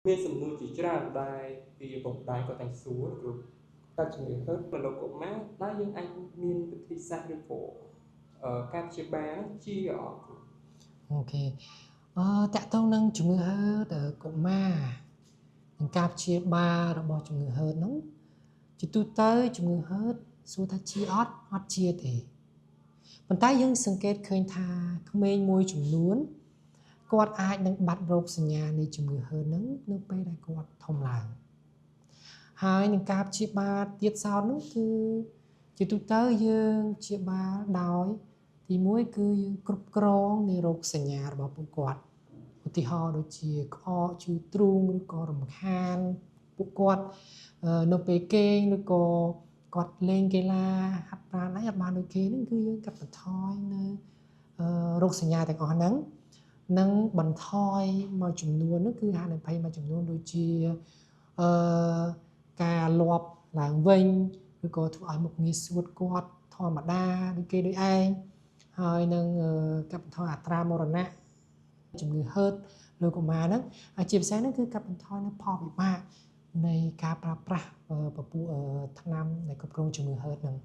មានសំណួរជាច្រើនដែលពីឪពុកម្ដាយគាត់តែងសួរគ្រូតើជំងឺហឺតមនុស្សកុមារតើយើងអាចមានវិធីសាស្ត្រឬក៏ការព្យាបាលជាអត់គ្រូអូខេតកតងនឹងជំងឺហឺតកុមារនិងការព្យាបាលរបស់ជំងឺហឺតនោះជាទូទៅជំងឺហឺតសួរថាជាអត់ជាទេប៉ុន្តែយើងសង្កេតឃើញថាក្មេងមួយចំនួនគាត់អាចនឹងបាត់រោគសញ្ញានៃជំងឺហឺតនឹងនៅពេលដែលគាត់ធំឡើងហើយនឹងការព្យាបាលទៀតសោតនោះគឺជាទូទៅយើងព្យាបាលដោយទី1គឺយើងគ្រប់គ្រងនៃរោគសញ្ញារបស់ពួកគាត់ឧទាហរណ៍ដូចជាក្អកឈឺទ្រូងឬក៏រំខានពួកគាត់នៅពេលគេងឬក៏គាត់លេងកីឡាហាត់ប្រាណអីអត់បានដូចគេហ្នឹងគឺយើងកាត់បន្ថយនៅរោគសញ្ញាទាំងអស់ហ្នឹងនិងបន្ថយមួយចំនួននោះគឺហានិភ័យមួយចំនួនដូចជាការលាប់ឡើងវិញឬក៏ធ្វើឲ្យមុខងារស្ងួតគាត់ធម្មតាដូចគេដូចឯងហើយនឹងកាត់បន្ថយអត្រាមរណៈជំងឺហឺតលើកុមារហ្នឹងហើយជាពិសេសហ្នឹងគឺកាត់បន្ថយនៅផលវិបាកនៃការប្រើប្រាស់ពពុះថ្នាំដែលគ្រប់គ្រងជំងឺហឺតហ្នឹង